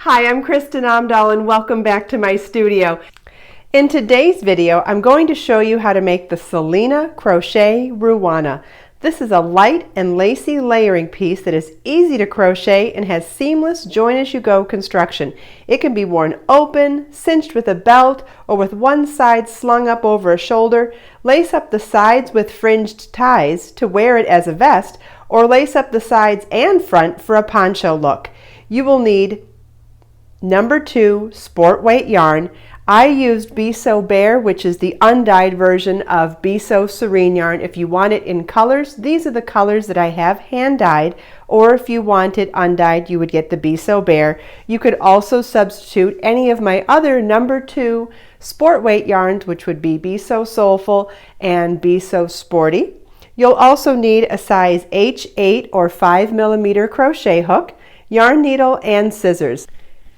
Hi, I'm Kristin Omdahl and welcome back to my studio. In today's video, I'm going to show you how to make the Selena Crochet Ruana. This is a light and lacy layering piece that is easy to crochet and has seamless join-as-you-go construction. It can be worn open, cinched with a belt, or with one side slung up over a shoulder. Lace up the sides with fringed ties to wear it as a vest, or lace up the sides and front for a poncho look. You will need number 2 sport weight yarn. I used Be So Bare, which is the undyed version of Be So Serene yarn. If you want it in colors, these are the colors that I have hand dyed, or if you want it undyed, you would get the Be So Bare. You could also substitute any of my other number 2 sport weight yarns, which would be So Soulful and Be So Sporty. You'll also need a size H8 or 5mm crochet hook, yarn needle, and scissors.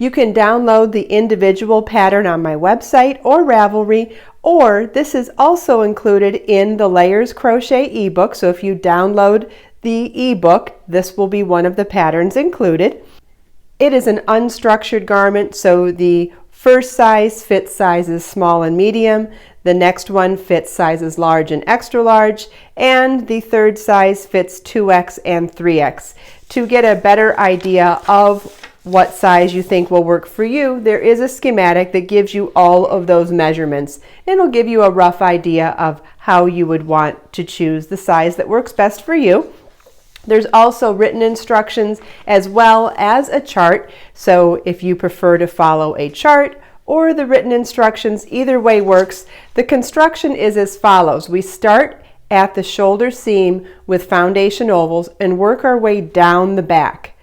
You can download the individual pattern on my website or Ravelry, or this is also included in the Layers Crochet ebook. So if you download the ebook, this will be one of the patterns included. It is an unstructured garment, so the first size fits sizes small and medium, the next one fits sizes large and extra large, and the third size fits 2X and 3X. To get a better idea of what size you think will work for you, there is a schematic that gives you all of those measurements. It'll give you a rough idea of how you would want to choose the size that works best for you. There's also written instructions as well as a chart, so if you prefer to follow a chart or the written instructions, either way works. The construction is as follows. We start at the shoulder seam with foundation ovals and work our way down the back.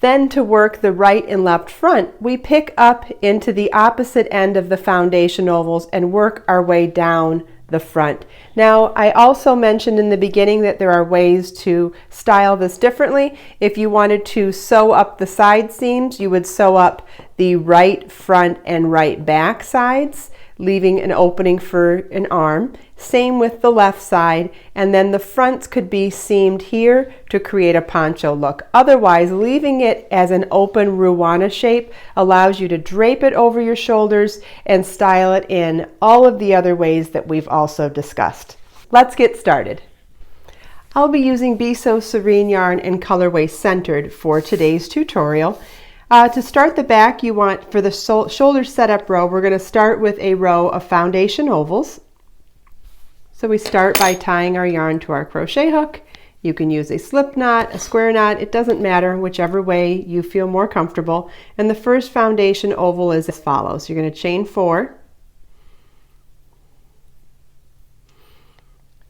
Then to work the right and left front, we pick up into the opposite end of the foundation ovals and work our way down the front. Now, I also mentioned in the beginning that there are ways to style this differently. If you wanted to sew up the side seams, you would sew up the right front and right back sides, leaving an opening for an arm. Same with the left side, and then the fronts could be seamed here to create a poncho look. Otherwise, leaving it as an open Ruana shape allows you to drape it over your shoulders and style it in all of the other ways that we've also discussed. Let's get started. I'll be using Be So Serene yarn and colorway centered for today's tutorial. To start the back, you want, for the shoulder setup row, we're going to start with a row of foundation ovals. So we start by tying our yarn to our crochet hook. You can use a slip knot, a square knot, it doesn't matter, whichever way you feel more comfortable. And the first foundation oval is as follows. You're going to chain 4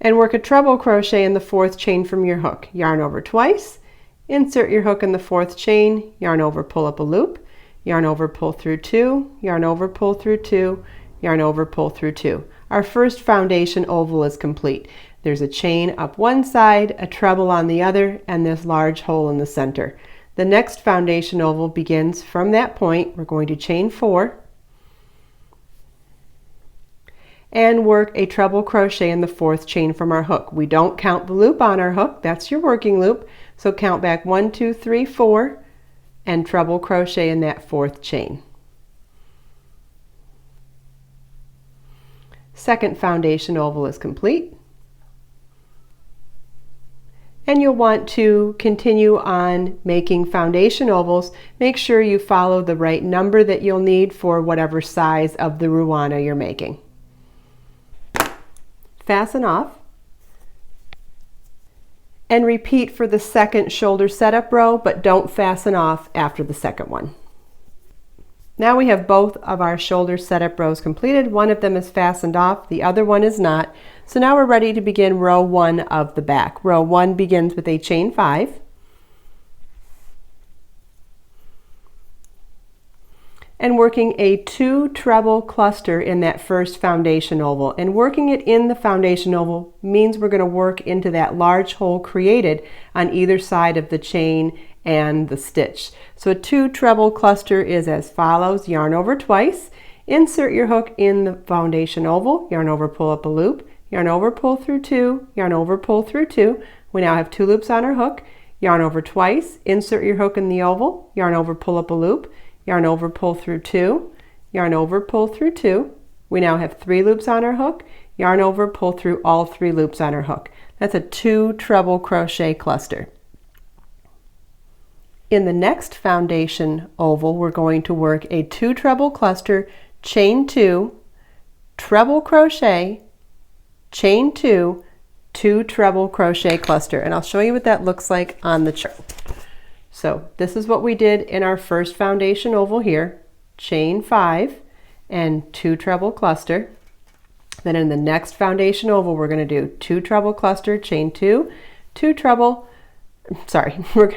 and work a treble crochet in the 4th chain from your hook. Yarn over twice. Insert your hook in the 4th chain, yarn over, pull up a loop, yarn over, pull through 2, yarn over, pull through 2, yarn over, pull through 2. Our first foundation oval is complete. There's a chain up one side, a treble on the other, and this large hole in the center. The next foundation oval begins from that point. We're going to chain 4 and work a treble crochet in the 4th chain from our hook. We don't count the loop on our hook, that's your working loop. So count back 1, 2, 3, 4 and treble crochet in that 4th chain. Second foundation oval is complete. And you'll want to continue on making foundation ovals. Make sure you follow the right number that you'll need for whatever size of the Ruana you're making. Fasten off. And repeat for the second shoulder setup row, but don't fasten off after the second one. Now we have both of our shoulder setup rows completed. One of them is fastened off, the other one is not. So now we're ready to begin row 1 of the back. Row 1 begins with a chain 5. And working a 2 treble cluster in that first foundation oval. And working it in the foundation oval means we're going to work into that large hole created on either side of the chain and the stitch. So a 2 treble cluster is as follows. Yarn over twice, insert your hook in the foundation oval, yarn over, pull up a loop, yarn over, pull through 2, yarn over, pull through 2. We now have 2 loops on our hook. Yarn over twice, insert your hook in the oval, yarn over, pull up a loop, yarn over, pull through 2, yarn over, pull through 2. We now have 3 loops on our hook, yarn over, pull through all 3 loops on our hook. That's a 2 treble crochet cluster. In the next foundation oval, we're going to work a 2 treble cluster, chain 2, treble crochet, chain 2, 2 treble crochet cluster. And I'll show you what that looks like on the chart. So this is what we did in our first foundation oval here, chain 5 and 2 treble cluster. Then in the next foundation oval, we're going to do 2 treble cluster, chain 2, 2 treble,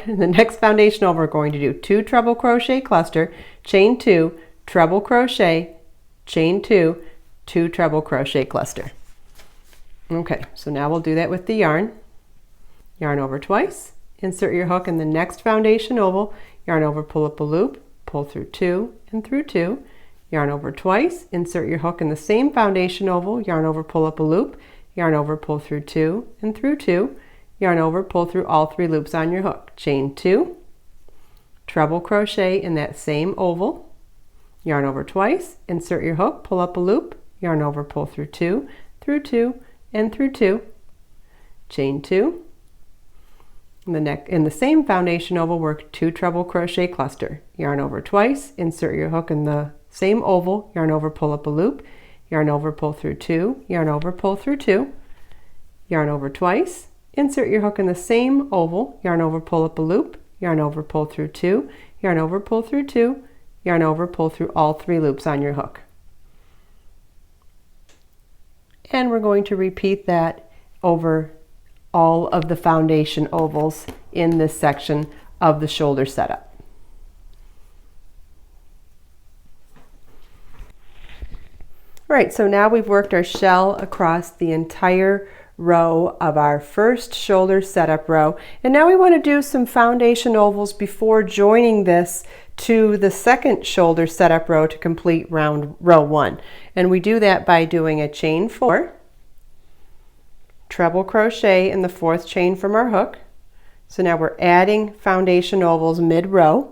in the next foundation oval, we're going to do 2 treble crochet cluster, chain 2, treble crochet, chain 2, 2 treble crochet cluster. Okay, so now we'll do that with the yarn. Yarn over twice, insert your hook in the next foundation oval, yarn over, pull up a loop, pull through 2 and through 2, yarn over twice, insert your hook in the same foundation oval, yarn over, pull up a loop, yarn over, pull through 2 and through 2, yarn over, pull through all 3 loops on your hook, chain 2, treble crochet in that same oval, yarn over twice, insert your hook, pull up a loop, yarn over, pull through 2, through 2, and through 2, chain 2. In the same foundation oval, work 2 treble crochet cluster, yarn over twice, insert your hook in the same oval, yarn over, pull up a loop, yarn over, pull through 2, yarn over, pull through 2, yarn over twice, insert your hook in the same oval, yarn over, pull up a loop, yarn over, pull through 2, yarn over, pull through 2, yarn over, pull through all 3 loops on your hook. And we're going to repeat that over all of the foundation ovals in this section of the shoulder setup. All right, so now we've worked our shell across the entire row of our first shoulder setup row, and now we want to do some foundation ovals before joining this to the second shoulder setup row to complete row 1. And we do that by doing a chain 4, treble crochet in the 4th chain from our hook. So now we're adding foundation ovals mid-row.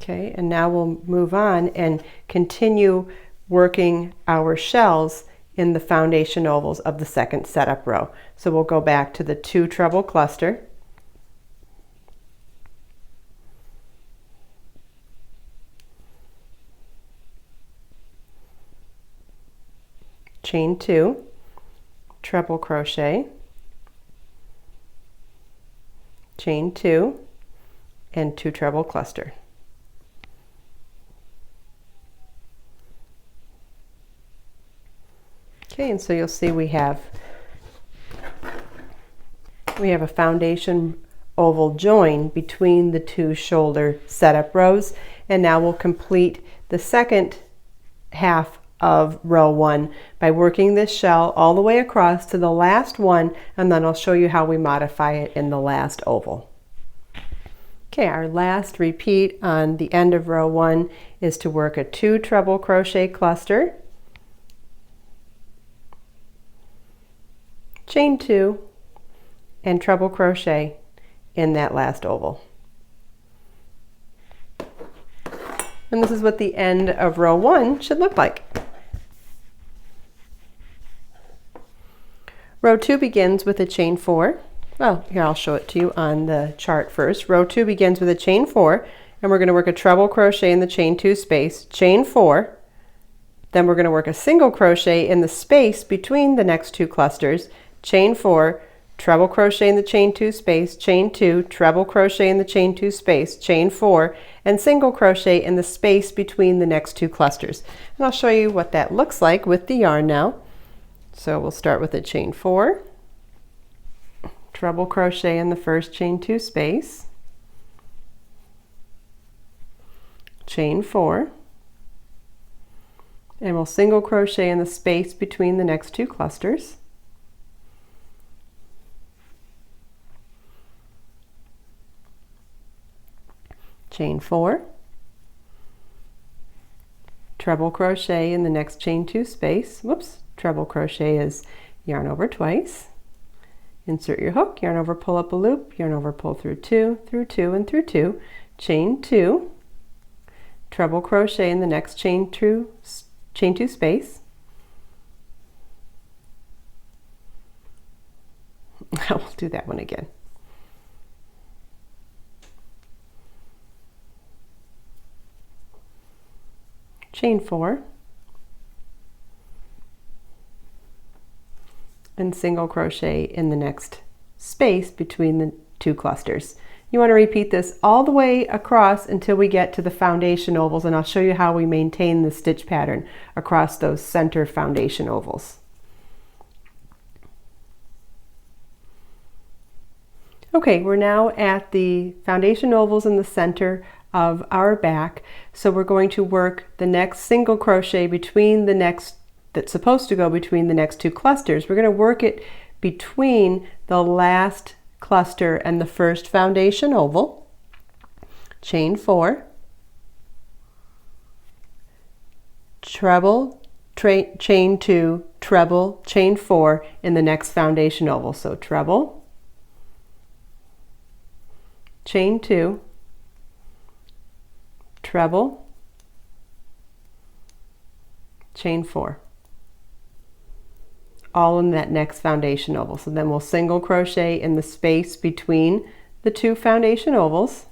Okay, and now we'll move on and continue working our shells in the foundation ovals of the second setup row. So we'll go back to the 2 treble cluster, chain 2, treble crochet, chain 2, and 2 treble cluster. Okay, and so you'll see we have a foundation oval join between the 2 shoulder setup rows, and now we'll complete the second half of row 1 by working this shell all the way across to the last one, and then I'll show you how we modify it in the last oval. Okay, our last repeat on the end of row 1 is to work a 2 treble crochet cluster, chain 2, and treble crochet in that last oval. And this is what the end of row 1 should look like. Row 2 begins with a chain 4. Well, here I'll show it to you on the chart first. Row 2 begins with a chain 4, and we're going to work a treble crochet in the chain 2 space, chain 4. Then we're going to work a single crochet in the space between the next 2 clusters, chain 4, treble crochet in the chain 2 space, chain 2, treble crochet in the chain 2 space, chain 4, and single crochet in the space between the next 2 clusters. And I'll show you what that looks like with the yarn now. So we'll start with a chain 4, treble crochet in the first chain 2 space, chain 4, and we'll single crochet in the space between the next 2 clusters, chain 4, treble crochet in the next chain 2 space. Whoops, treble crochet is yarn over twice. Insert your hook, yarn over, pull up a loop, yarn over, pull through 2, through 2, and through 2, chain 2, treble crochet in the next chain 2 space. I will do that one again. Chain 4 and single crochet in the next space between the 2 clusters. You want to repeat this all the way across until we get to the foundation ovals, and I'll show you how we maintain the stitch pattern across those center foundation ovals. Okay, we're now at the foundation ovals in the center of our back, so we're going to work the next single crochet between the next, that's supposed to go between the next 2 clusters. We're going to work it between the last cluster and the first foundation oval. Chain 4, treble, chain 2, treble, chain 4 in the next foundation oval. So treble, chain 2, treble, chain 4, all in that next foundation oval. So then we'll single crochet in the space between the 2 foundation ovals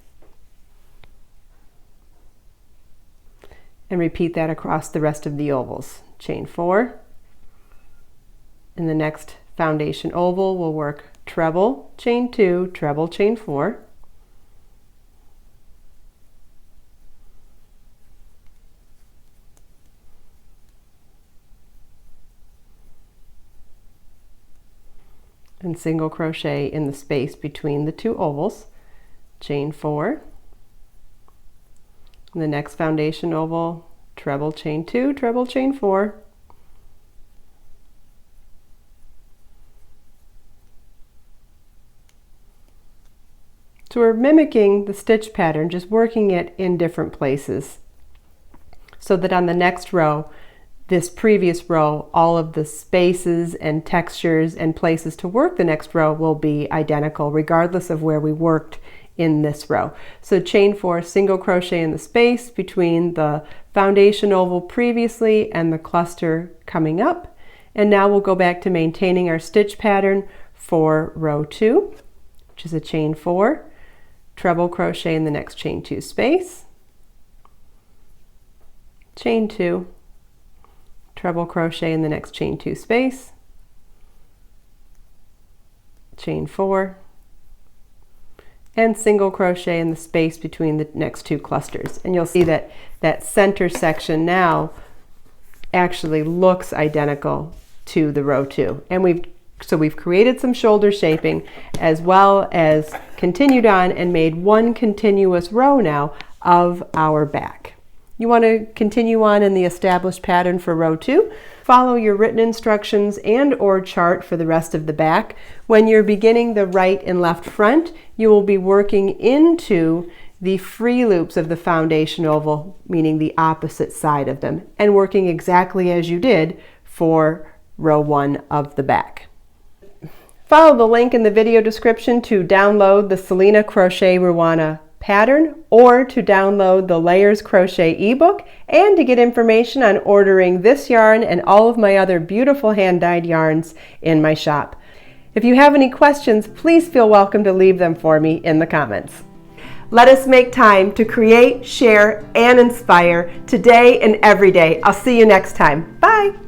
and repeat that across the rest of the ovals. Chain 4, in the next foundation oval we'll work treble, chain 2, treble, chain 4, and single crochet in the space between the 2 ovals. Chain 4, in the next foundation oval, treble, chain 2, treble, chain 4, so we're mimicking the stitch pattern, just working it in different places, so that on the next row, this previous row, all of the spaces and textures and places to work the next row will be identical regardless of where we worked in this row. So chain 4, single crochet in the space between the foundation oval previously and the cluster coming up. And now we'll go back to maintaining our stitch pattern for row 2, which is a chain 4, treble crochet in the next chain 2 space, chain 2, treble crochet in the next chain 2 space, chain 4, and single crochet in the space between the next 2 clusters. And you'll see that that center section now actually looks identical to the row 2. And we've created some shoulder shaping as well as continued on and made one continuous row now of our back. You want to continue on in the established pattern for row 2. Follow your written instructions and or chart for the rest of the back. When you're beginning the right and left front, you will be working into the free loops of the foundation oval, meaning the opposite side of them, and working exactly as you did for row 1 of the back. Follow the link in the video description to download the Selena Crochet Ruana pattern, or to download the Layers Crochet ebook, and to get information on ordering this yarn and all of my other beautiful hand-dyed yarns in my shop. If you have any questions, please feel welcome to leave them for me in the comments. Let us make time to create, share, and inspire today and every day. I'll see you next time. Bye!